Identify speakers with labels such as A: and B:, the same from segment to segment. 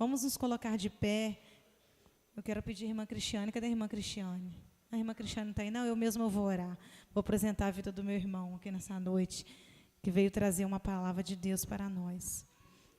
A: Vamos nos colocar de pé. Eu quero pedir a irmã Cristiane. Cadê a irmã Cristiane? A irmã Cristiane não está aí? Não, eu mesma vou orar. Vou apresentar a vida do meu irmão aqui nessa noite, que veio trazer uma palavra de Deus para nós.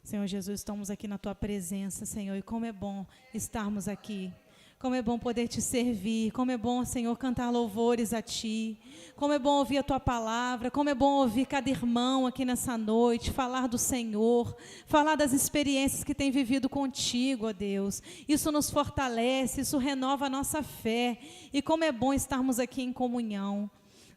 A: Senhor Jesus, estamos aqui na Tua presença, Senhor, e como é bom estarmos aqui. Como é bom poder Te servir, como é bom, Senhor, cantar louvores a Ti, como é bom ouvir a Tua palavra, como é bom ouvir cada irmão aqui nessa noite, falar do Senhor, falar das experiências que tem vivido contigo, ó Deus. Isso nos fortalece, isso renova a nossa fé, e como é bom estarmos aqui em comunhão.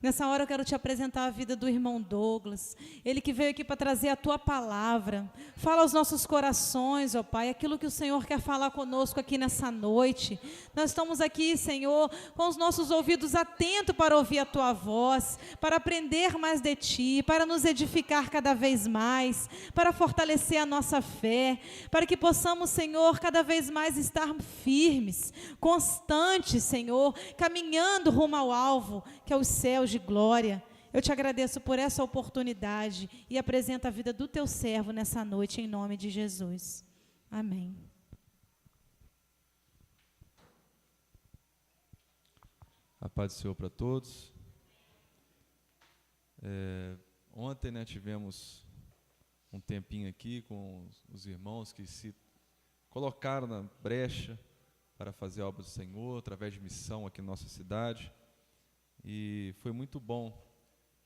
A: Nessa hora eu quero te apresentar a vida do irmão Douglas, ele que veio aqui para trazer a Tua palavra. Fala aos nossos corações, ó Pai, aquilo que o Senhor quer falar conosco aqui nessa noite. Nós estamos aqui, Senhor, com os nossos ouvidos atentos para ouvir a Tua voz, para aprender mais de Ti, para nos edificar cada vez mais, para fortalecer a nossa fé, para que possamos, Senhor, cada vez mais estar firmes, constantes, Senhor, caminhando rumo ao alvo, que é os céus de glória. Eu te agradeço por essa oportunidade e apresento a vida do Teu servo nessa noite, em nome de Jesus. Amém.
B: A paz do Senhor para todos. Ontem, tivemos um tempinho aqui com os irmãos que se colocaram na brecha para fazer a obra do Senhor, através de missão aqui na nossa cidade. E foi muito bom,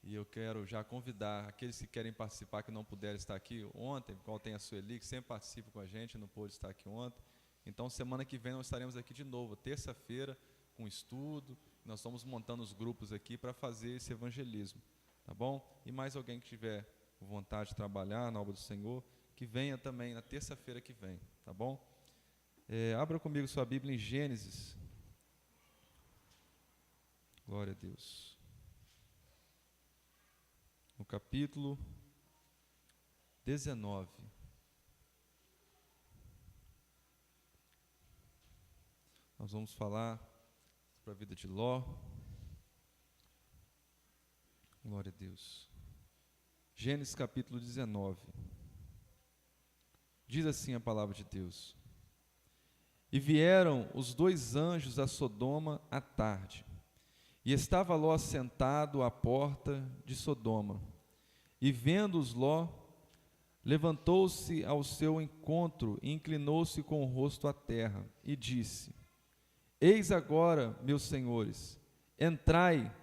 B: e eu quero já convidar aqueles que querem participar, que não puderam estar aqui ontem, igual tem a Sueli, que sempre participa com a gente, não pôde estar aqui ontem. Então, semana que vem nós estaremos aqui de novo, terça-feira, com estudo. Nós estamos montando os grupos aqui para fazer esse evangelismo, tá bom? E mais alguém que tiver vontade de trabalhar na obra do Senhor, que venha também na terça-feira que vem, tá bom? Abra comigo sua Bíblia em Gênesis. Glória a Deus. No capítulo 19. Nós vamos falar sobre a vida de Ló. Glória a Deus. Gênesis capítulo 19. Diz assim a palavra de Deus: E vieram os dois anjos a Sodoma à tarde. E estava Ló sentado à porta de Sodoma. E vendo-os Ló, levantou-se ao seu encontro e inclinou-se com o rosto à terra, e disse: Eis agora, meus senhores, entrai,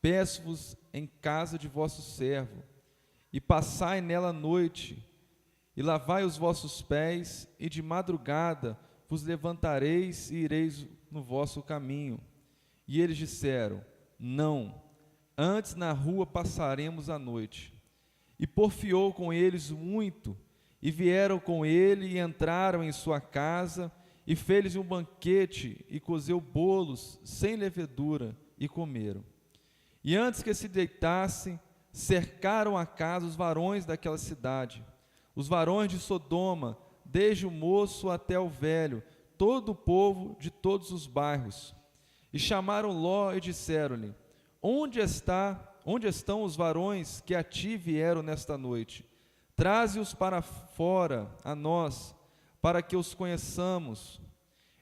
B: peço-vos, em casa de vosso servo, e passai nela a noite, e lavai os vossos pés, e de madrugada vos levantareis e ireis no vosso caminho. E eles disseram: Não, antes na rua passaremos a noite. E porfiou com eles muito, e vieram com ele, e entraram em sua casa, e fez-lhes um banquete, e cozeu bolos sem levedura, e comeram. E antes que se deitassem, cercaram a casa os varões daquela cidade, os varões de Sodoma, desde o moço até o velho, todo o povo de todos os bairros. E chamaram Ló e disseram-lhe: Onde estão os varões que a ti vieram nesta noite? Traze-os para fora a nós, para que os conheçamos.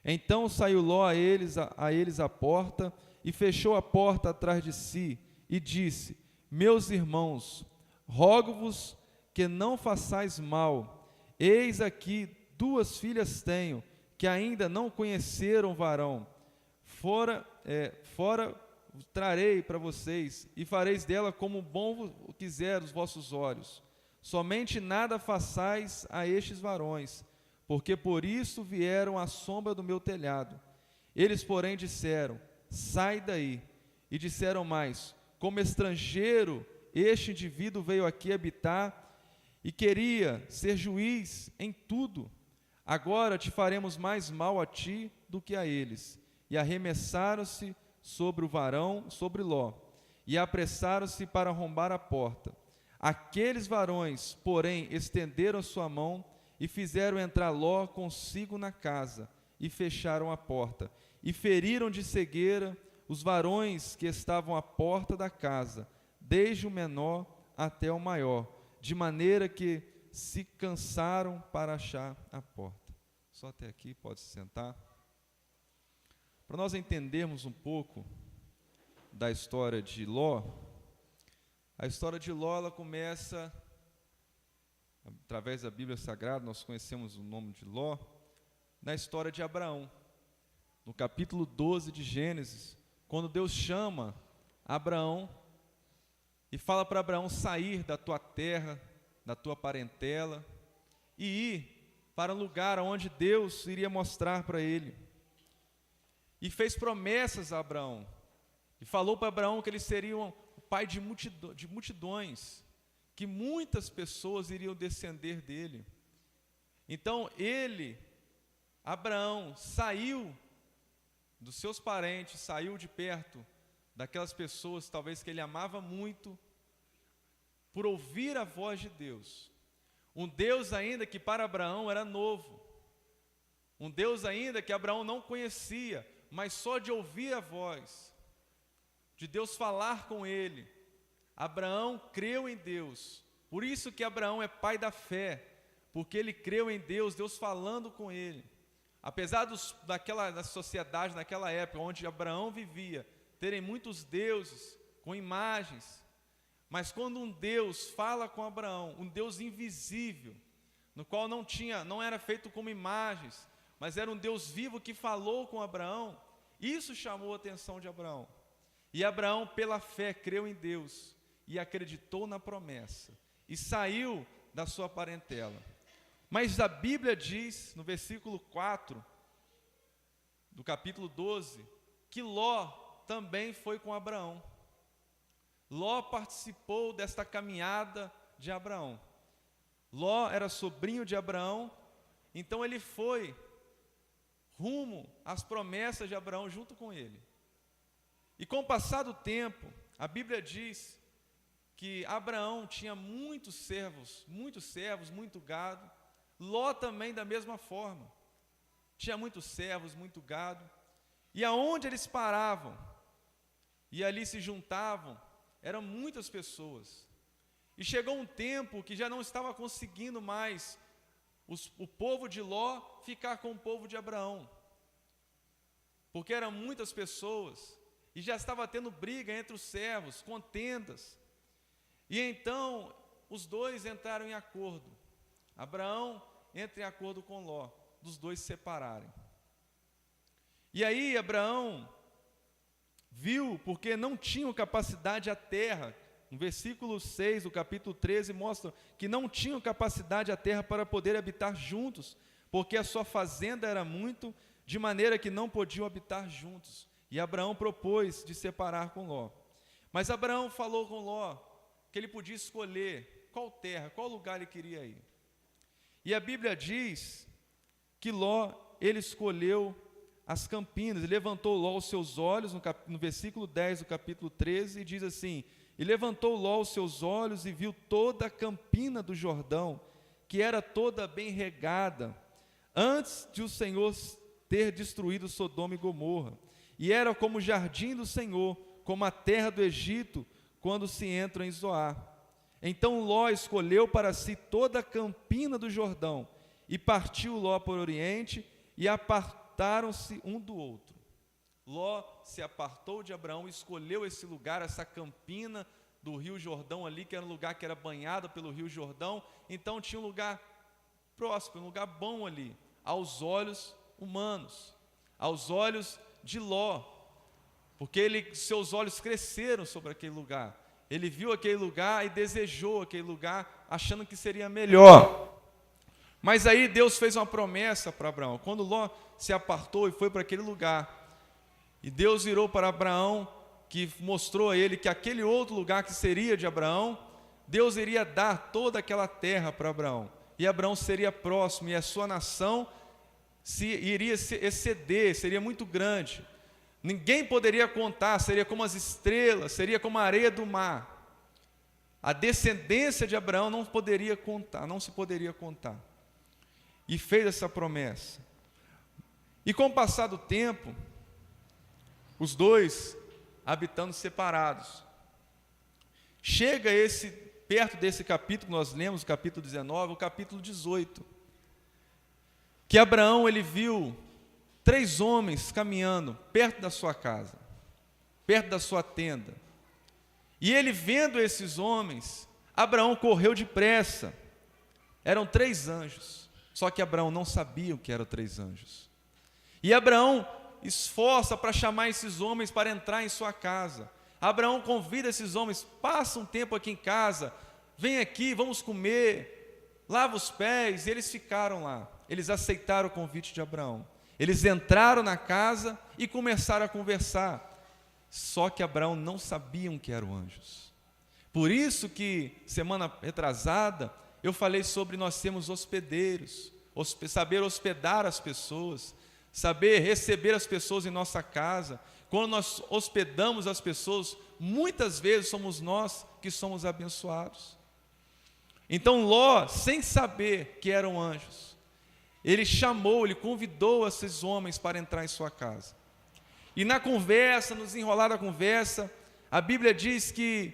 B: Então saiu Ló a eles à porta, e fechou a porta atrás de si, e disse: Meus irmãos, rogo-vos que não façais mal. Eis aqui 2 filhas tenho, que ainda não conheceram varão. Fora trarei para vocês, e fareis dela como bom quiser os vossos olhos. Somente nada façais a estes varões, porque por isso vieram à sombra do meu telhado. Eles, porém, disseram: Sai daí. E disseram mais: Como estrangeiro, este indivíduo veio aqui habitar, e queria ser juiz em tudo. Agora te faremos mais mal a ti do que a eles. E arremessaram-se sobre o varão, sobre Ló, e apressaram-se para arrombar a porta. Aqueles varões, porém, estenderam sua mão e fizeram entrar Ló consigo na casa, e fecharam a porta, e feriram de cegueira os varões que estavam à porta da casa, desde o menor até o maior, de maneira que se cansaram para achar a porta. Só até aqui, pode se sentar. Para nós entendermos um pouco da história de Ló, a história de Ló, ela começa, através da Bíblia Sagrada, nós conhecemos o nome de Ló, na história de Abraão. No capítulo 12 de Gênesis, quando Deus chama Abraão e fala para Abraão sair da tua terra, da tua parentela, e ir para um lugar onde Deus iria mostrar para ele. E fez promessas a Abraão, e falou para Abraão que ele seria o pai de multidões, que muitas pessoas iriam descender dele. Então Abraão, saiu dos seus parentes, saiu de perto daquelas pessoas, talvez que ele amava muito, por ouvir a voz de Deus. Um Deus ainda que para Abraão era novo, um Deus ainda que Abraão não conhecia, mas só de ouvir a voz, de Deus falar com ele, Abraão creu em Deus. Por isso que Abraão é pai da fé, porque ele creu em Deus, Deus falando com ele. Apesar da sociedade naquela época, onde Abraão vivia, terem muitos deuses com imagens, mas quando um Deus fala com Abraão, um Deus invisível, no qual não era feito como imagens, mas era um Deus vivo que falou com Abraão, isso chamou a atenção de Abraão. E Abraão, pela fé, creu em Deus e acreditou na promessa, e saiu da sua parentela. Mas a Bíblia diz, no versículo 4, do capítulo 12, que Ló também foi com Abraão. Ló participou desta caminhada de Abraão. Ló era sobrinho de Abraão, então ele foi rumo às promessas de Abraão junto com ele. E com o passar do tempo, a Bíblia diz que Abraão tinha muitos servos, muito gado. Ló também da mesma forma. Tinha muitos servos, muito gado. E aonde eles paravam, e ali se juntavam, eram muitas pessoas. E chegou um tempo que já não estava conseguindo mais o povo de Ló ficar com o povo de Abraão, porque eram muitas pessoas, e já estava tendo briga entre os servos, contendas. E então os dois entraram em acordo. Abraão entra em acordo com Ló, dos dois se separarem. E aí Abraão viu, porque não tinham capacidade a terra, no versículo 6 do capítulo 13 mostra que não tinham capacidade a terra para poder habitar juntos, porque a sua fazenda era muito, de maneira que não podiam habitar juntos. E Abraão propôs de separar com Ló. Mas Abraão falou com Ló que ele podia escolher qual terra, qual lugar ele queria ir. E a Bíblia diz que Ló, ele escolheu as campinas, e levantou Ló os seus olhos, no versículo 10 do capítulo 13, e diz assim: e levantou Ló os seus olhos e viu toda a campina do Jordão, que era toda bem regada, antes de o Senhor ter destruído Sodoma e Gomorra, e era como o jardim do Senhor, como a terra do Egito, quando se entra em Zoar. Então Ló escolheu para si toda a campina do Jordão, e partiu Ló por oriente, e apartaram-se um do outro. Ló se apartou de Abraão, escolheu esse lugar, essa campina do rio Jordão ali, que era um lugar que era banhado pelo rio Jordão. Então tinha um lugar próximo, um lugar bom ali, aos olhos humanos, aos olhos de Ló, porque seus olhos cresceram sobre aquele lugar. Ele viu aquele lugar e desejou aquele lugar, achando que seria melhor. Mas aí Deus fez uma promessa para Abraão. Quando Ló se apartou e foi para aquele lugar, e Deus virou para Abraão, que mostrou a ele que aquele outro lugar que seria de Abraão, Deus iria dar toda aquela terra para Abraão. E Abraão seria próximo, e a sua nação iria se exceder, seria muito grande. Ninguém poderia contar, seria como as estrelas, seria como a areia do mar. A descendência de Abraão não poderia contar, não se poderia contar. E fez essa promessa. E com o passar do tempo, os dois habitando separados. Chega perto desse capítulo que nós lemos, o capítulo 19, o capítulo 18, que Abraão ele viu 3 homens caminhando perto da sua casa, perto da sua tenda. E ele vendo esses homens, Abraão correu depressa. Eram 3 anjos, só que Abraão não sabia o que eram 3 anjos. E Abraão esforça para chamar esses homens para entrar em sua casa. Abraão convida esses homens, passa um tempo aqui em casa, vem aqui, vamos comer, lava os pés. E eles ficaram lá, eles aceitaram o convite de Abraão. Eles entraram na casa e começaram a conversar. Só que Abraão não sabiam que eram anjos. Por isso que, semana retrasada, eu falei sobre nós sermos hospedeiros, saber hospedar as pessoas, saber receber as pessoas em nossa casa. Quando nós hospedamos as pessoas, muitas vezes somos nós que somos abençoados. Então Ló, sem saber que eram anjos, ele convidou esses homens para entrar em sua casa. E na conversa, no desenrolar da conversa, a Bíblia diz que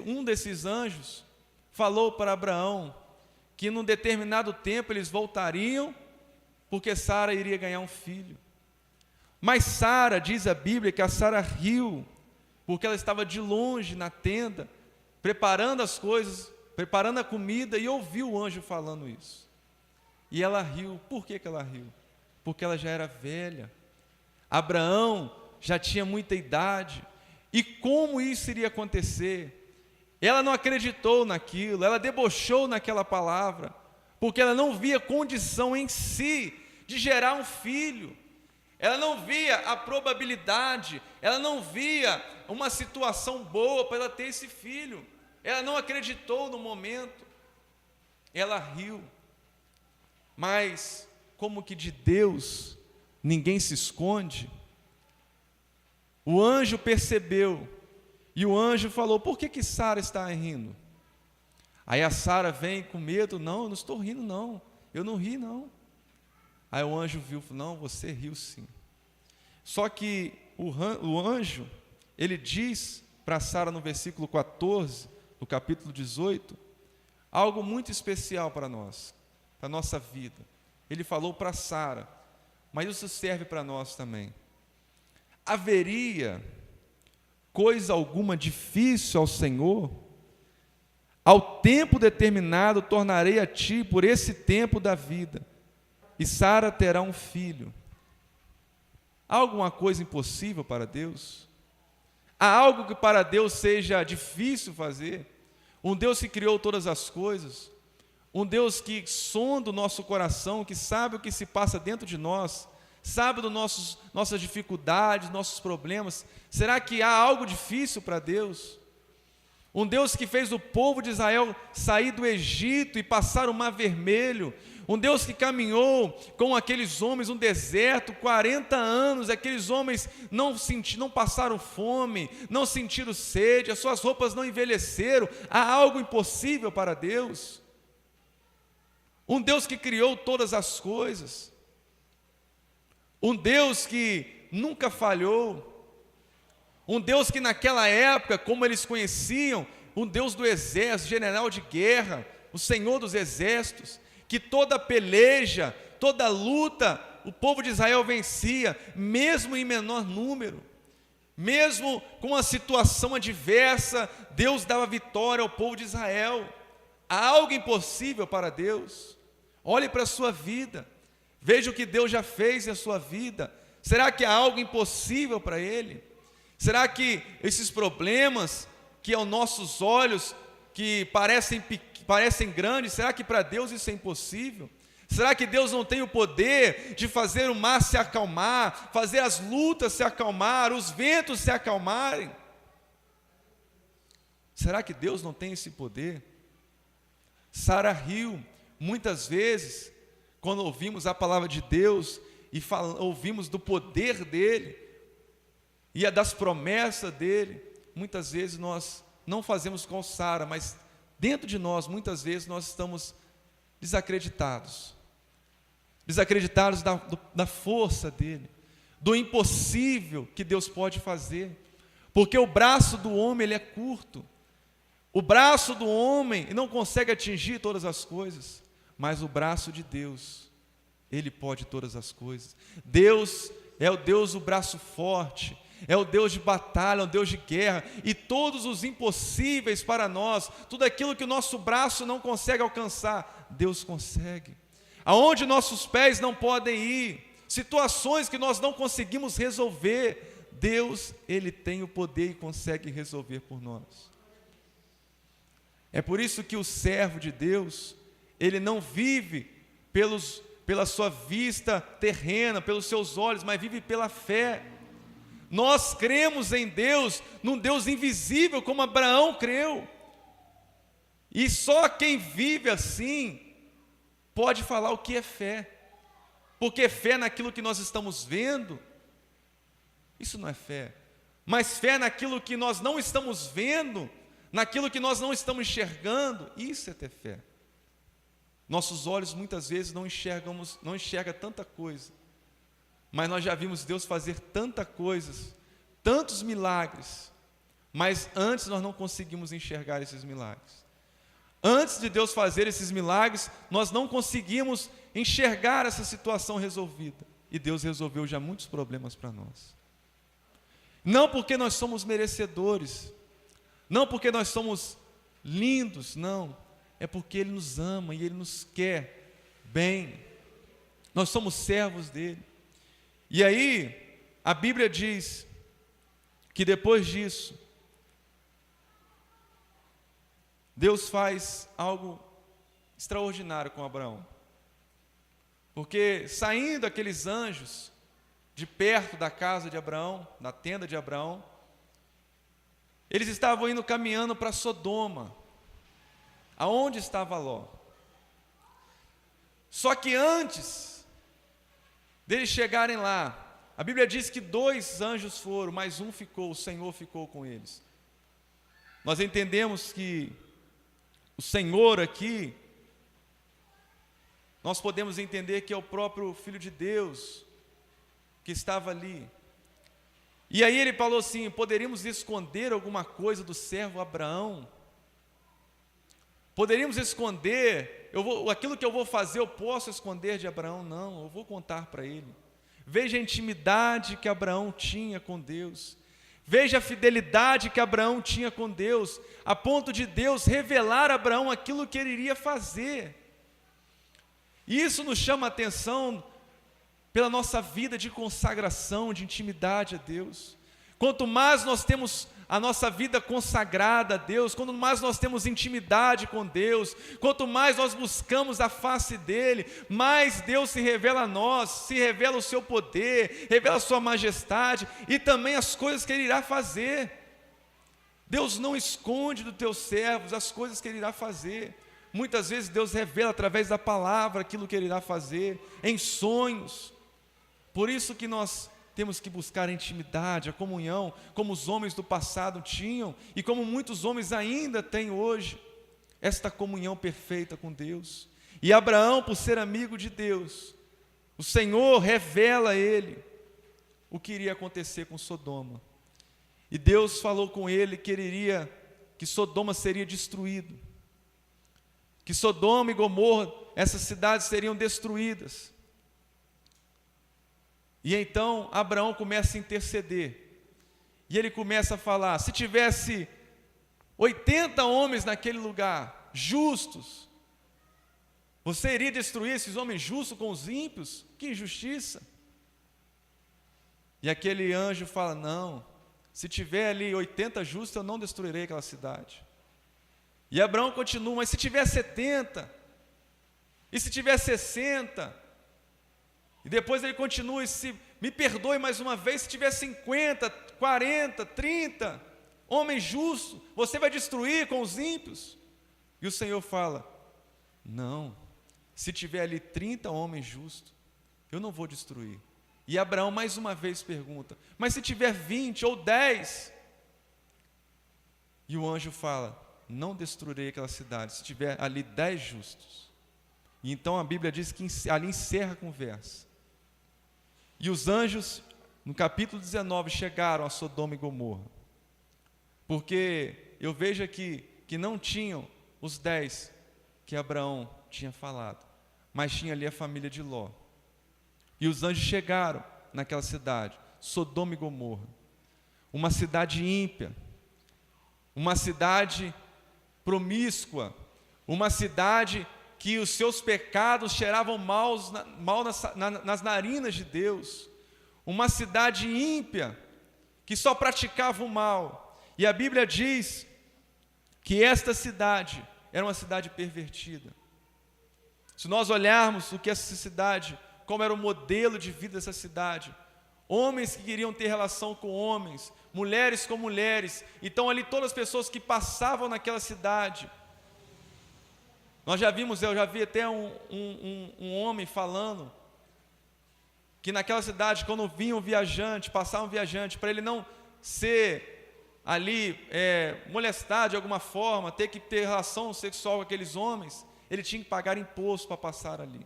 B: um desses anjos falou para Abraão que num determinado tempo eles voltariam, porque Sara iria ganhar um filho. Mas Sara, diz a Bíblia, que a Sara riu, porque ela estava de longe na tenda, preparando as coisas, preparando a comida, e ouviu o anjo falando isso. E ela riu. Por que ela riu? Porque ela já era velha. Abraão já tinha muita idade. E como isso iria acontecer? Ela não acreditou naquilo, ela debochou naquela palavra, porque ela não via condição em si de gerar um filho. Ela não via a probabilidade, ela não via uma situação boa para ela ter esse filho. Ela não acreditou no momento. Ela riu. Mas, como que de Deus ninguém se esconde, o anjo percebeu, e o anjo falou: por que Sara está rindo? Aí a Sara vem com medo: não, eu não estou rindo não, eu não ri não. Aí o anjo viu, não, você riu sim. Só que o anjo, ele diz para Sara no versículo 14, do capítulo 18, algo muito especial para nós, para a nossa vida. Ele falou para Sara, mas isso serve para nós também. Haveria coisa alguma difícil ao Senhor? Ao tempo determinado tornarei a ti por esse tempo da vida, e Sara terá um filho. Há alguma coisa impossível para Deus? Há algo que para Deus seja difícil fazer? Um Deus que criou todas as coisas, um Deus que sonda o nosso coração, que sabe o que se passa dentro de nós, sabe das nossas dificuldades, nossos problemas. Será que há algo difícil para Deus? Um Deus que fez o povo de Israel sair do Egito e passar o Mar Vermelho, um Deus que caminhou com aqueles homens no deserto 40 anos, aqueles homens não passaram fome, não sentiram sede, as suas roupas não envelheceram. Há algo impossível para Deus? Um Deus que criou todas as coisas, um Deus que nunca falhou, um Deus que naquela época, como eles conheciam, um Deus do exército, general de guerra, o Senhor dos exércitos, que toda peleja, toda luta, o povo de Israel vencia, mesmo em menor número, mesmo com a situação adversa, Deus dava vitória ao povo de Israel. Há algo impossível para Deus? Olhe para a sua vida, veja o que Deus já fez na sua vida. Será que há algo impossível para Ele? Será que esses problemas que aos nossos olhos que parecem grandes, será que para Deus isso é impossível? Será que Deus não tem o poder de fazer o mar se acalmar, fazer as lutas se acalmar, os ventos se acalmarem? Será que Deus não tem esse poder? Sara riu muitas vezes quando ouvimos a palavra de Deus e ouvimos do poder dele e das promessas dele. Muitas vezes nós não fazemos com Sara, mas dentro de nós, muitas vezes, nós estamos desacreditados da força dele, do impossível que Deus pode fazer, porque o braço do homem ele é curto, o braço do homem não consegue atingir todas as coisas, mas o braço de Deus, Ele pode todas as coisas. Deus é o Deus do braço forte, é o Deus de batalha, é o Deus de guerra, e todos os impossíveis para nós, tudo aquilo que o nosso braço não consegue alcançar, Deus consegue. Aonde nossos pés não podem ir, situações que nós não conseguimos resolver, Deus, Ele tem o poder e consegue resolver por nós. É por isso que o servo de Deus, ele não vive pela sua vista terrena, pelos seus olhos, mas vive pela fé. Nós cremos em Deus, num Deus invisível, como Abraão creu. E só quem vive assim pode falar o que é fé. Porque fé naquilo que nós estamos vendo, isso não é fé. Mas fé naquilo que nós não estamos vendo, naquilo que nós não estamos enxergando, isso é ter fé. Nossos olhos muitas vezes não enxergam tanta coisa, mas nós já vimos Deus fazer tantas coisas, tantos milagres, mas antes nós não conseguimos enxergar esses milagres. Antes de Deus fazer esses milagres, nós não conseguimos enxergar essa situação resolvida, e Deus resolveu já muitos problemas para nós. Não porque nós somos merecedores, não porque nós somos lindos, não, é porque Ele nos ama e Ele nos quer bem. Nós somos servos dEle. E aí, a Bíblia diz que depois disso, Deus faz algo extraordinário com Abraão. Porque saindo aqueles anjos de perto da casa de Abraão, da tenda de Abraão, eles estavam indo caminhando para Sodoma, aonde estava Ló. Só que antes deles chegarem lá, a Bíblia diz que 2 anjos foram, mas um ficou, o Senhor ficou com eles. Nós entendemos que o Senhor aqui, nós podemos entender que é o próprio Filho de Deus que estava ali. E aí ele falou assim: poderíamos esconder alguma coisa do servo Abraão? Poderíamos esconder, aquilo que eu vou fazer eu posso esconder de Abraão? Não, eu vou contar para ele. Veja a intimidade que Abraão tinha com Deus. Veja a fidelidade que Abraão tinha com Deus, a ponto de Deus revelar a Abraão aquilo que ele iria fazer. E isso nos chama a atenção pela nossa vida de consagração, de intimidade a Deus. Quanto mais nós temos a nossa vida consagrada a Deus, quanto mais nós temos intimidade com Deus, quanto mais nós buscamos a face dEle, mais Deus se revela a nós, se revela o seu poder, revela a sua majestade e também as coisas que Ele irá fazer. Deus não esconde dos teus servos as coisas que Ele irá fazer. Muitas vezes Deus revela através da palavra aquilo que Ele irá fazer, em sonhos. Por isso que nós temos que buscar a intimidade, a comunhão, como os homens do passado tinham, e como muitos homens ainda têm hoje, esta comunhão perfeita com Deus. E Abraão, por ser amigo de Deus, o Senhor revela a ele o que iria acontecer com Sodoma. E Deus falou com ele que Sodoma seria destruído, que Sodoma e Gomorra, essas cidades seriam destruídas. E então Abraão começa a interceder, e ele começa a falar: se tivesse 80 homens naquele lugar, justos, você iria destruir esses homens justos com os ímpios? Que injustiça! E aquele anjo fala: não, se tiver ali 80 justos, eu não destruirei aquela cidade. E Abraão continua: mas se tiver 70, e se tiver 60, e depois ele continua: e se me perdoe mais uma vez, se tiver 50, 40, 30 homens justos, você vai destruir com os ímpios? E o Senhor fala: não, se tiver ali 30 homens justos, eu não vou destruir. E Abraão mais uma vez pergunta: mas se tiver 20 ou 10? E o anjo fala: não destruirei aquela cidade, se tiver ali 10 justos. E então a Bíblia diz que ali encerra a conversa. E os anjos, no capítulo 19, chegaram a Sodoma e Gomorra, porque eu vejo aqui que não tinham os 10 que Abraão tinha falado, mas tinha ali a família de Ló. E os anjos chegaram naquela cidade, Sodoma e Gomorra, uma cidade ímpia, uma cidade promíscua, uma cidade que os seus pecados cheiravam mal nas narinas de Deus, uma cidade ímpia, que só praticava o mal. E a Bíblia diz que esta cidade era uma cidade pervertida. Se nós olharmos o que essa cidade, como era o modelo de vida dessa cidade, homens que queriam ter relação com homens, mulheres com mulheres, então ali todas as pessoas que passavam naquela cidade, eu já vi até um homem falando, que naquela cidade, quando vinha um viajante, passava um viajante, para ele não ser ali molestado de alguma forma, ter que ter relação sexual com aqueles homens, ele tinha que pagar imposto para passar ali.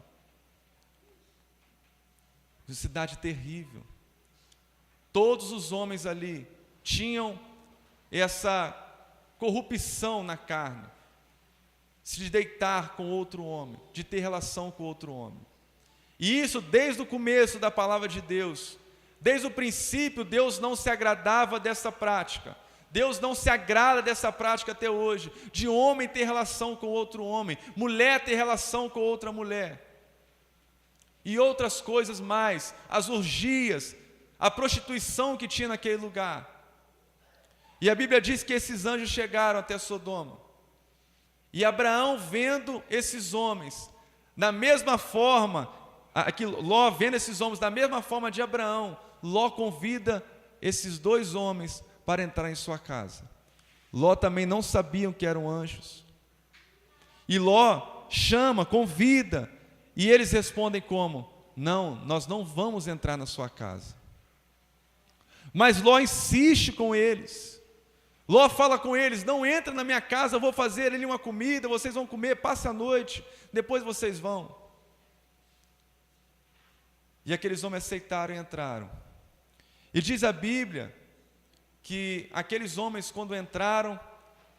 B: Uma cidade terrível. Todos os homens ali tinham essa corrupção na carne, se deitar com outro homem, de ter relação com outro homem. E isso desde o começo da palavra de Deus, desde o princípio, Deus não se agradava dessa prática. Deus não se agrada dessa prática até hoje, de homem ter relação com outro homem, mulher ter relação com outra mulher. E outras coisas mais, as orgias, a prostituição que tinha naquele lugar. E a Bíblia diz que esses anjos chegaram até Sodoma. E Abraão, vendo esses homens, da mesma forma, Ló vendo esses homens da mesma forma de Abraão, Ló convida esses dois homens para entrar em sua casa. Ló também não sabiam que eram anjos. E Ló chama, convida, e eles respondem como? Não, nós não vamos entrar na sua casa. Mas Ló insiste com eles. Ló fala com eles, não entra na minha casa, eu vou fazer ali uma comida, vocês vão comer, passe a noite, depois vocês vão. E aqueles homens aceitaram e entraram. E diz a Bíblia que aqueles homens, quando entraram,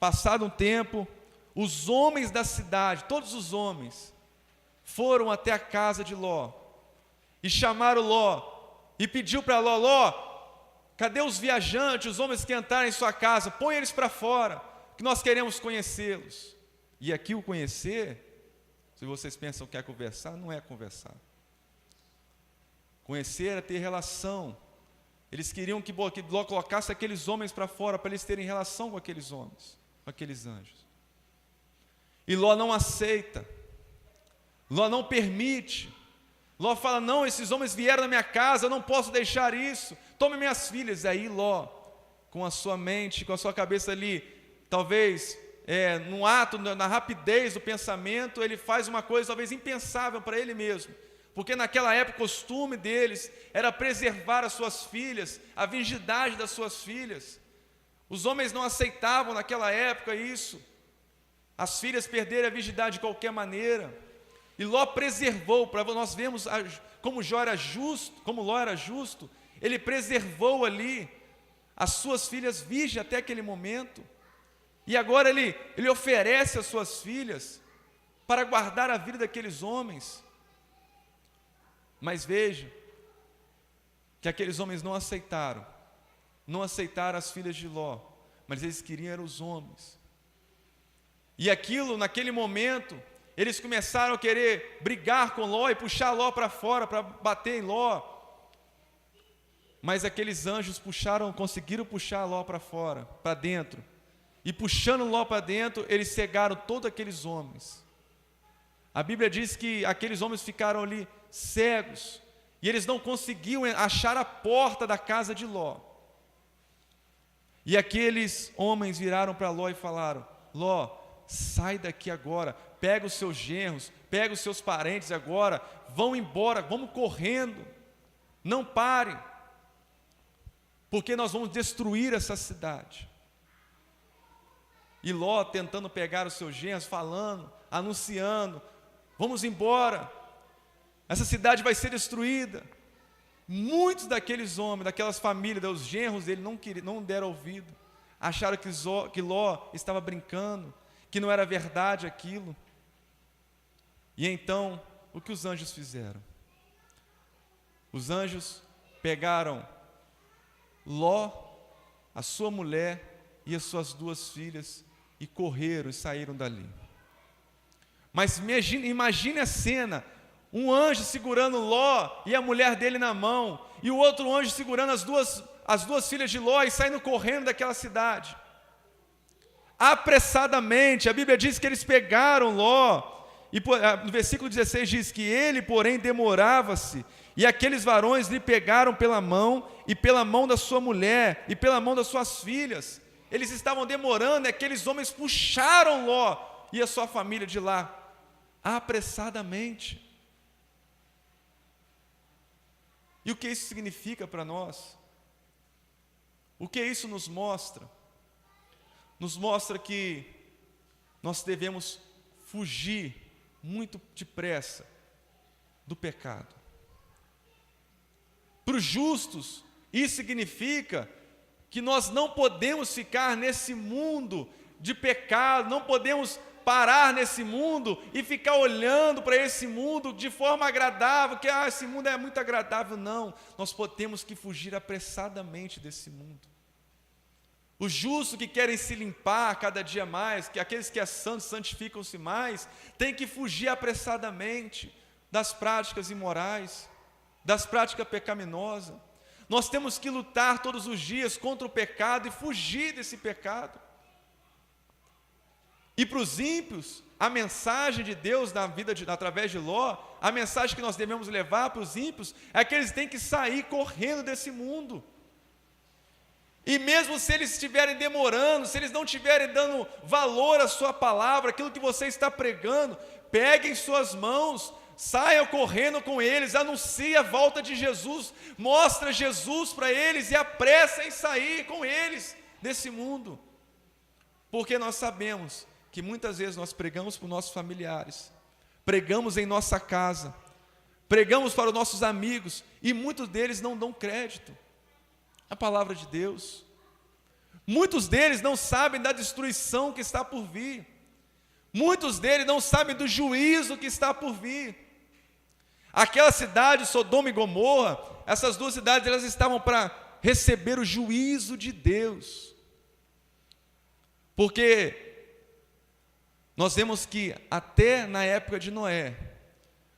B: passado um tempo, os homens da cidade, todos os homens, foram até a casa de Ló e chamaram Ló e pediu para Ló: Ló, cadê os viajantes, os homens que entraram em sua casa? Põe eles para fora, que nós queremos conhecê-los. E aqui o conhecer, se vocês pensam que é conversar, não é conversar. Conhecer é ter relação. Eles queriam que Ló colocasse aqueles homens para fora, para eles terem relação com aqueles homens, com aqueles anjos. E Ló não aceita, Ló não permite. Ló fala: não, esses homens vieram na minha casa, eu não posso deixar isso, tome minhas filhas. E aí Ló, com a sua mente, com a sua cabeça ali, talvez no ato, na rapidez do pensamento, ele faz uma coisa talvez impensável para ele mesmo, porque naquela época o costume deles era preservar as suas filhas, a virgindade das suas filhas. Os homens não aceitavam naquela época isso, as filhas perderem a virgindade de qualquer maneira. E Ló preservou, para nós vemos como Ló era justo, ele preservou ali as suas filhas virgens até aquele momento. E agora ele oferece as suas filhas para guardar a vida daqueles homens. Mas veja que aqueles homens não aceitaram as filhas de Ló, mas eles queriam eram os homens. E aquilo, naquele momento, eles começaram a querer brigar com Ló e puxar Ló para fora, para bater em Ló. Mas aqueles anjos conseguiram puxar Ló para fora, para dentro. E puxando Ló para dentro, eles cegaram todos aqueles homens. A Bíblia diz que aqueles homens ficaram ali cegos, e eles não conseguiam achar a porta da casa de Ló. E aqueles homens viraram para Ló e falaram: Ló, sai daqui agora, pega os seus genros, pega os seus parentes agora, vão embora, vamos correndo, não parem, porque nós vamos destruir essa cidade. E Ló tentando pegar os seus genros, falando, anunciando: vamos embora, essa cidade vai ser destruída. Muitos daqueles homens, daquelas famílias, dos genros dele, não deram ouvido, acharam que Ló estava brincando, que não era verdade aquilo. E então, o que os anjos fizeram? Os anjos pegaram Ló, a sua mulher e as suas 2 filhas e correram e saíram dali. Mas imagine a cena, um anjo segurando Ló e a mulher dele na mão, e o outro anjo segurando as duas filhas de Ló e saindo correndo daquela cidade. Apressadamente, a Bíblia diz que eles pegaram Ló, e no versículo 16 diz que ele, porém, demorava-se, e aqueles varões lhe pegaram pela mão, e pela mão da sua mulher, e pela mão das suas filhas. Eles estavam demorando, e aqueles homens puxaram Ló e a sua família de lá, apressadamente. E o que isso significa para nós? O que isso nos mostra? Nos mostra que nós devemos fugir muito depressa do pecado. Para os justos, isso significa que nós não podemos ficar nesse mundo de pecado, não podemos parar nesse mundo e ficar olhando para esse mundo de forma agradável, que esse mundo é muito agradável. Não, nós temos que fugir apressadamente desse mundo. Os justos que querem se limpar cada dia mais, que aqueles que são santos santificam-se mais, têm que fugir apressadamente das práticas imorais, das práticas pecaminosas. Nós temos que lutar todos os dias contra o pecado e fugir desse pecado. E para os ímpios, a mensagem de Deus na vida através de Ló, a mensagem que nós devemos levar para os ímpios é que eles têm que sair correndo desse mundo. E mesmo se eles estiverem demorando, se eles não estiverem dando valor à sua palavra, aquilo que você está pregando, peguem suas mãos, saiam correndo com eles, anuncie a volta de Jesus, mostra Jesus para eles e apressa em sair com eles desse mundo. Porque nós sabemos que muitas vezes nós pregamos para os nossos familiares, pregamos em nossa casa, pregamos para os nossos amigos, e muitos deles não dão crédito à palavra de Deus. Muitos deles não sabem da destruição que está por vir. Muitos deles não sabem do juízo que está por vir. Aquela cidade, Sodoma e Gomorra, essas 2 cidades, elas estavam para receber o juízo de Deus. Porque nós vemos que até na época de Noé,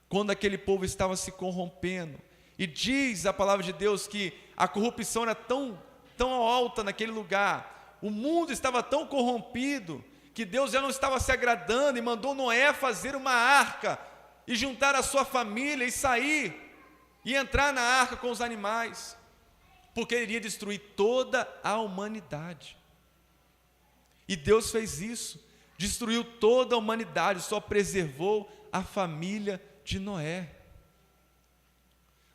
B: quando aquele povo estava se corrompendo, e diz a palavra de Deus que a corrupção era tão alta naquele lugar, o mundo estava tão corrompido, que Deus já não estava se agradando e mandou Noé fazer uma arca, e juntar a sua família, e sair, e entrar na arca com os animais, porque ele iria destruir toda a humanidade. E Deus fez isso, destruiu toda a humanidade, só preservou a família de Noé.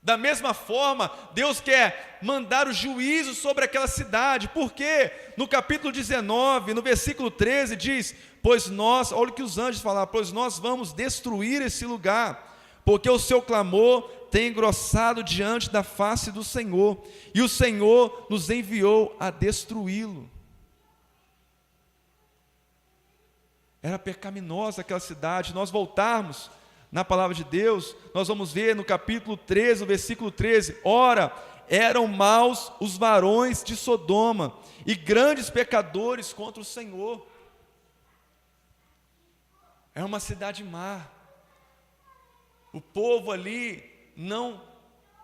B: Da mesma forma, Deus quer mandar o juízo sobre aquela cidade, porque no capítulo 19, no versículo 13 diz, pois nós, olha o que os anjos falaram, pois nós vamos destruir esse lugar, porque o seu clamor tem engrossado diante da face do Senhor, e o Senhor nos enviou a destruí-lo. Era pecaminosa aquela cidade. Nós voltarmos na palavra de Deus, nós vamos ver no capítulo 13, no versículo 13, ora, eram maus os varões de Sodoma, e grandes pecadores contra o Senhor. Era uma cidade má. O povo ali não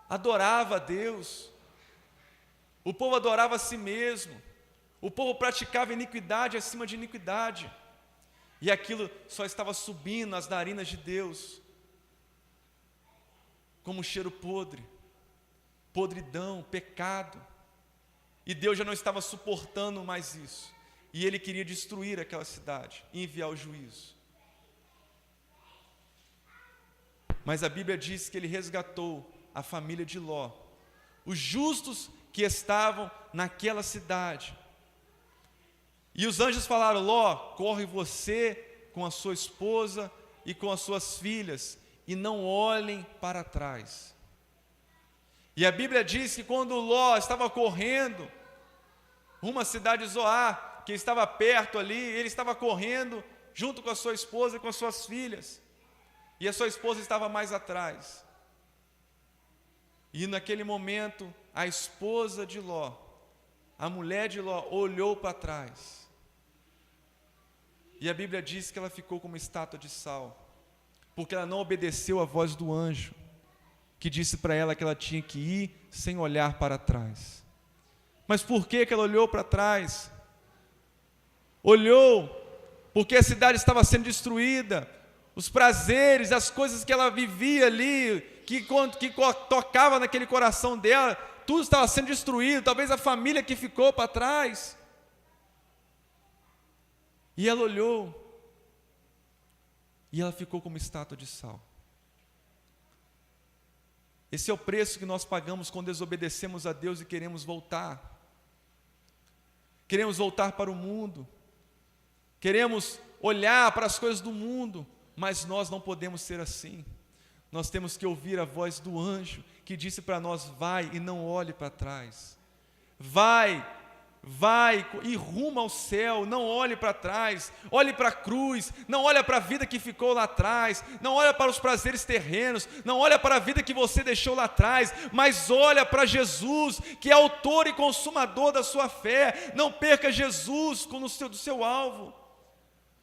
B: adorava a Deus, o povo adorava a si mesmo, o povo praticava iniquidade acima de iniquidade, e aquilo só estava subindo nas narinas de Deus, como um cheiro podre, podridão, pecado. E Deus já não estava suportando mais isso, e Ele queria destruir aquela cidade e enviar o juízo. Mas a Bíblia diz que Ele resgatou a família de Ló, os justos que estavam naquela cidade. E os anjos falaram, Ló, corre você com a sua esposa e com as suas filhas, e não olhem para trás. E a Bíblia diz que quando Ló estava correndo rumo à cidade de Zoar, que estava perto ali, ele estava correndo junto com a sua esposa e com as suas filhas, e a sua esposa estava mais atrás. E naquele momento, a esposa de Ló, a mulher de Ló, olhou para trás. E a Bíblia diz que ela ficou como estátua de sal, porque ela não obedeceu à voz do anjo, que disse para ela que ela tinha que ir sem olhar para trás. Mas por que ela olhou para trás? Olhou porque a cidade estava sendo destruída, os prazeres, as coisas que ela vivia ali, que tocava naquele coração dela, tudo estava sendo destruído, talvez a família que ficou para trás. E ela olhou, e ela ficou como estátua de sal. Esse é o preço que nós pagamos quando desobedecemos a Deus e queremos voltar. Queremos voltar para o mundo, queremos olhar para as coisas do mundo, mas nós não podemos ser assim. Nós temos que ouvir a voz do anjo, que disse para nós: vai e não olhe para trás. Vai e rumo ao céu, não olhe para trás, olhe para a cruz, não olhe para a vida que ficou lá atrás, não olhe para os prazeres terrenos, não olhe para a vida que você deixou lá atrás, mas olha para Jesus, que é autor e consumador da sua fé. Não perca Jesus do seu alvo,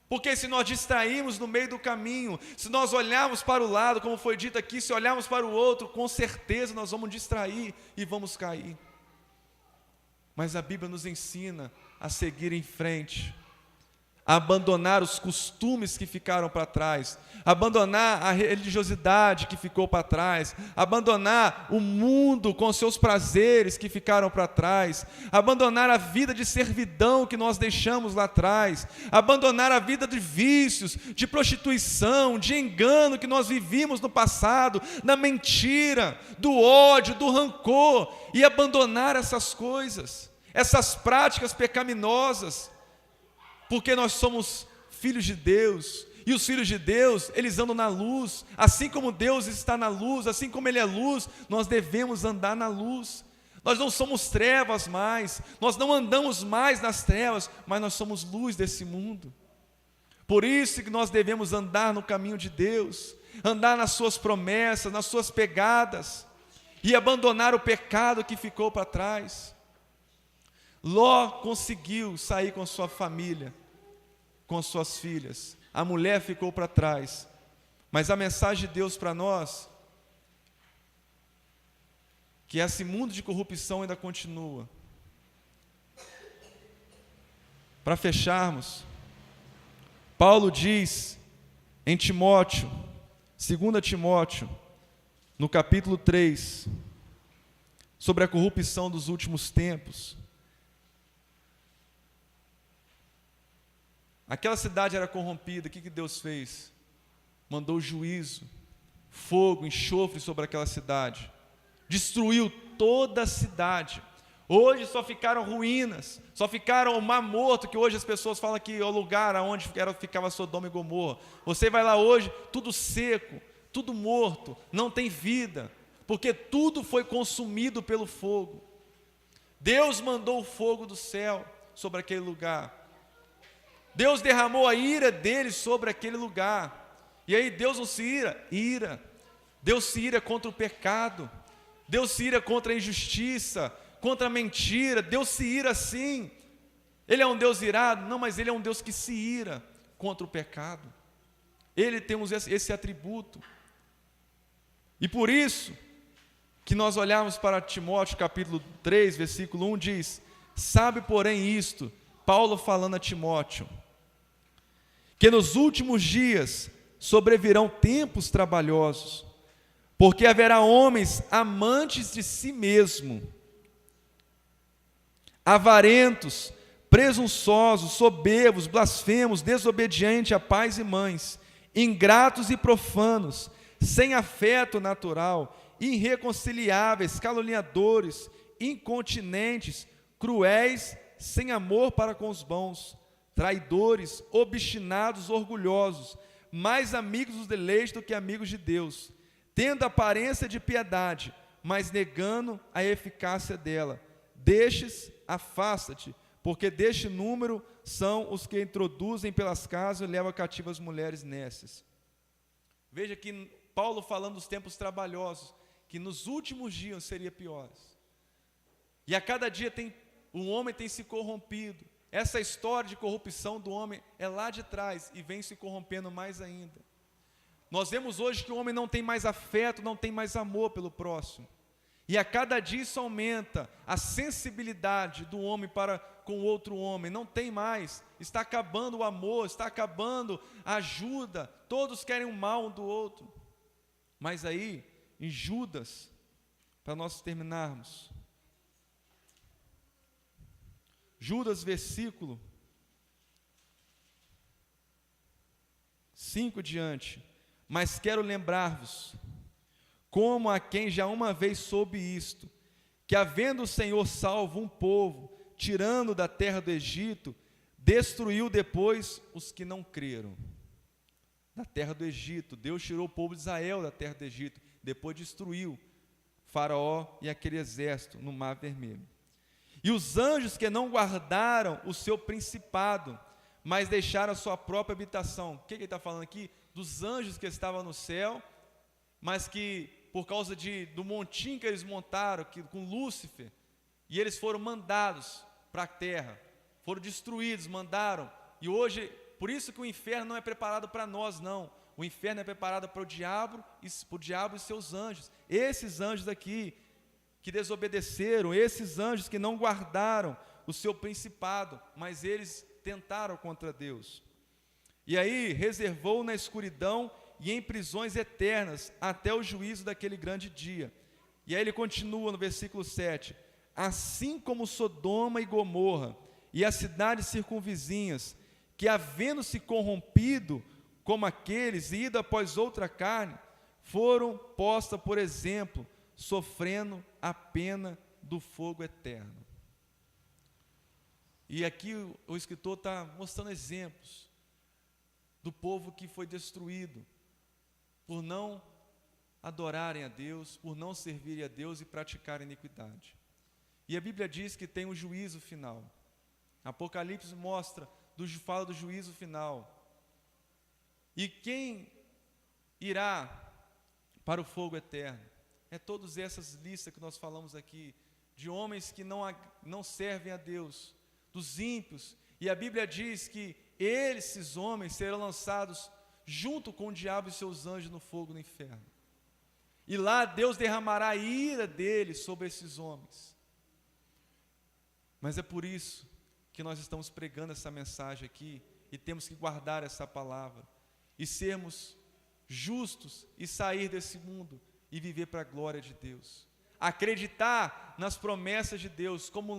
B: porque se nós distrairmos no meio do caminho, se nós olharmos para o lado, como foi dito aqui, se olharmos para o outro, com certeza nós vamos distrair e vamos cair. Mas a Bíblia nos ensina a seguir em frente, a abandonar os costumes que ficaram para trás, abandonar a religiosidade que ficou para trás, abandonar o mundo com seus prazeres que ficaram para trás, abandonar a vida de servidão que nós deixamos lá atrás, abandonar a vida de vícios, de prostituição, de engano que nós vivíamos no passado, na mentira, do ódio, do rancor, e abandonar essas coisas, essas práticas pecaminosas, porque nós somos filhos de Deus, e os filhos de Deus, eles andam na luz, assim como Deus está na luz, assim como Ele é luz, nós devemos andar na luz. Nós não somos trevas mais, nós não andamos mais nas trevas, mas nós somos luz desse mundo. Por isso que nós devemos andar no caminho de Deus, andar nas suas promessas, nas suas pegadas, e abandonar o pecado que ficou para trás. Ló conseguiu sair com sua família, com suas filhas. A mulher ficou para trás. Mas a mensagem de Deus para nós, que esse mundo de corrupção ainda continua. Para fecharmos, Paulo diz em Timóteo, 2 Timóteo, no capítulo 3, sobre a corrupção dos últimos tempos. Aquela cidade era corrompida, o que Deus fez? Mandou juízo, fogo, enxofre sobre aquela cidade, destruiu toda a cidade. Hoje só ficaram ruínas, só ficaram o Mar Morto, que hoje as pessoas falam que é o lugar onde ficava Sodoma e Gomorra. Você vai lá hoje, tudo seco, tudo morto, não tem vida, porque tudo foi consumido pelo fogo. Deus mandou o fogo do céu sobre aquele lugar. Deus derramou a ira dele sobre aquele lugar. E aí Deus não se ira. Deus se ira contra o pecado. Deus se ira contra a injustiça, contra a mentira. Deus se ira sim. Ele é um Deus irado? Não, mas Ele é um Deus que se ira contra o pecado. Ele tem esse atributo. E por isso que nós olhamos para Timóteo capítulo 3, versículo 1, diz: sabe, porém, isto, Paulo falando a Timóteo, que nos últimos dias sobrevirão tempos trabalhosos, porque haverá homens amantes de si mesmo, avarentos, presunçosos, soberbos, blasfemos, desobedientes a pais e mães, ingratos e profanos, sem afeto natural, irreconciliáveis, caluniadores, incontinentes, cruéis, sem amor para com os bons, traidores, obstinados, orgulhosos, mais amigos dos deleites do que amigos de Deus, tendo aparência de piedade, mas negando a eficácia dela. Destes, afasta-te, porque deste número são os que introduzem pelas casas e levam cativas as mulheres nécias. Veja que Paulo falando dos tempos trabalhosos, que nos últimos dias seriam piores. E a cada dia o homem tem se corrompido. Essa história de corrupção do homem é lá de trás e vem se corrompendo mais ainda. Nós vemos hoje que o homem não tem mais afeto, não tem mais amor pelo próximo. E a cada dia isso aumenta a sensibilidade do homem para com o outro homem. Não tem mais, está acabando o amor, está acabando a ajuda. Todos querem o mal um do outro. Mas aí, em Judas, para nós terminarmos, Judas, versículo 5 diante. Mas quero lembrar-vos, como a quem já uma vez soube isto, que havendo o Senhor salvo um povo, tirando da terra do Egito, destruiu depois os que não creram. Da terra do Egito, Deus tirou o povo de Israel da terra do Egito, depois destruiu Faraó e aquele exército no Mar Vermelho. E os anjos que não guardaram o seu principado, mas deixaram a sua própria habitação. O que ele está falando aqui? Dos anjos que estavam no céu, mas que por causa do montinho que eles montaram com Lúcifer, e eles foram mandados para a terra, foram destruídos, mandaram. E hoje, por isso que o inferno não é preparado para nós, não. O inferno é preparado para o diabo e seus anjos. Esses anjos aqui, que desobedeceram, esses anjos que não guardaram o seu principado, mas eles tentaram contra Deus. E aí reservou na escuridão e em prisões eternas até o juízo daquele grande dia. E aí ele continua no versículo 7: assim como Sodoma e Gomorra e as cidades circunvizinhas, que havendo se corrompido como aqueles e ido após outra carne, foram postas por exemplo, sofrendo a pena do fogo eterno. E aqui o escritor está mostrando exemplos do povo que foi destruído por não adorarem a Deus, por não servirem a Deus e praticarem iniquidade. E a Bíblia diz que tem um juízo final. Apocalipse fala do juízo final. E quem irá para o fogo eterno? É todas essas listas que nós falamos aqui, de homens que não servem a Deus, dos ímpios. E a Bíblia diz que esses homens serão lançados junto com o diabo e seus anjos no fogo do inferno. E lá Deus derramará a ira dele sobre esses homens. Mas é por isso que nós estamos pregando essa mensagem aqui, e temos que guardar essa palavra, e sermos justos, e sair desse mundo, e viver para a glória de Deus. Acreditar nas promessas de Deus, como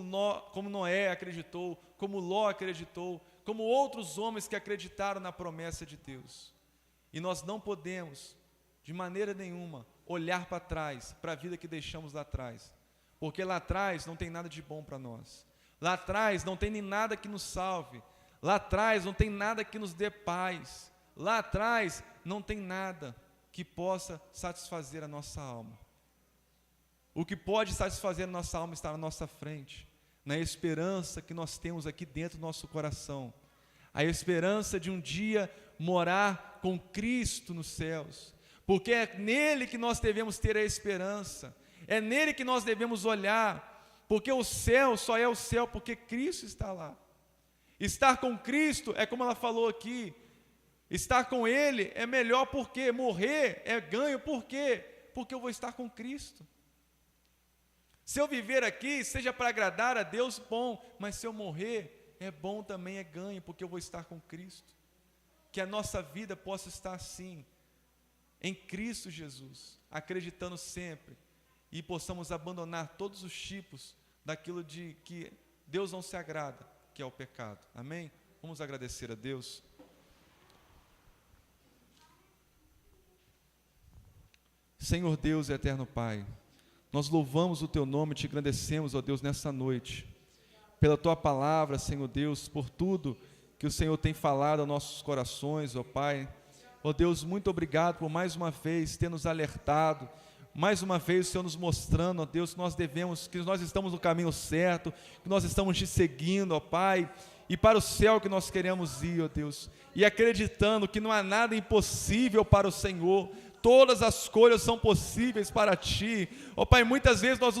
B: Noé acreditou, como Ló acreditou, como outros homens que acreditaram na promessa de Deus. E nós não podemos, de maneira nenhuma, olhar para trás, para a vida que deixamos lá atrás, porque lá atrás não tem nada de bom para nós. Lá atrás não tem nem nada que nos salve. Lá atrás não tem nada que nos dê paz. Lá atrás não tem nada que possa satisfazer a nossa alma. O que pode satisfazer a nossa alma está na nossa frente, na esperança que nós temos aqui dentro do nosso coração, a esperança de um dia morar com Cristo nos céus, porque é nele que nós devemos ter a esperança, é nele que nós devemos olhar, porque o céu só é o céu porque Cristo está lá. Estar com Cristo é como ela falou aqui, estar com Ele é melhor porque morrer é ganho, por quê? Porque eu vou estar com Cristo. Se eu viver aqui, seja para agradar a Deus, bom, mas se eu morrer, é bom também, é ganho, porque eu vou estar com Cristo. Que a nossa vida possa estar assim, em Cristo Jesus, acreditando sempre, e possamos abandonar todos os tipos daquilo de que Deus não se agrada, que é o pecado. Amém? Vamos agradecer a Deus. Senhor Deus e eterno Pai, nós louvamos o Teu nome e Te agradecemos, ó Deus, nessa noite, pela Tua palavra, Senhor Deus, por tudo que o Senhor tem falado aos nossos corações, ó Pai. Ó Deus, muito obrigado por mais uma vez ter nos alertado, mais uma vez o Senhor nos mostrando, ó Deus, que nós estamos no caminho certo, que nós estamos Te seguindo, ó Pai, e para o céu que nós queremos ir, ó Deus, e acreditando que não há nada impossível para o Senhor. todas as coisas são possíveis para Ti. Ó Pai, muitas vezes nós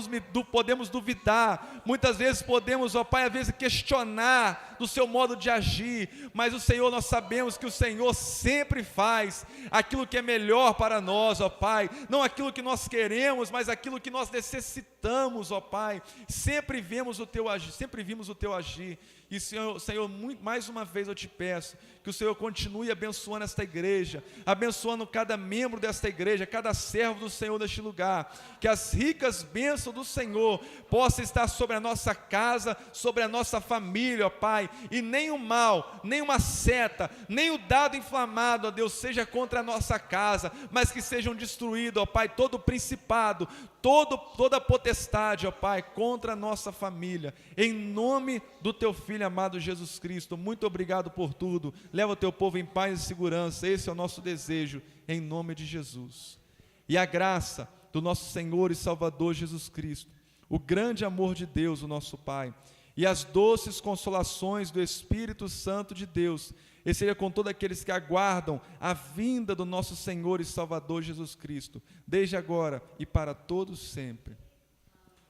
B: podemos duvidar, muitas vezes podemos, ó Pai, às vezes questionar do Seu modo de agir, mas o Senhor, nós sabemos que o Senhor sempre faz aquilo que é melhor para nós, ó Pai, não aquilo que nós queremos, mas aquilo que nós necessitamos, ó Pai. Sempre vimos o Teu agir. E Senhor, mais uma vez eu te peço que o Senhor continue abençoando esta igreja, abençoando cada membro desta igreja, cada servo do Senhor neste lugar, que as ricas bênçãos do Senhor possam estar sobre a nossa casa, sobre a nossa família, ó Pai, e nem o mal, nem uma seta, nem o dardo inflamado, ó Deus, seja contra a nossa casa, mas que sejam destruídos, ó Pai, todo principado, toda potestade, ó Pai, contra a nossa família, em nome do Teu Filho amado Jesus Cristo. Muito obrigado por tudo. Leva o Teu povo em paz e segurança. Esse é o nosso desejo, em nome de Jesus. E a graça do nosso Senhor e Salvador Jesus Cristo, o grande amor de Deus, o nosso Pai, e as doces consolações do Espírito Santo de Deus, e seja com todos aqueles que aguardam a vinda do nosso Senhor e Salvador Jesus Cristo, desde agora e para todos sempre.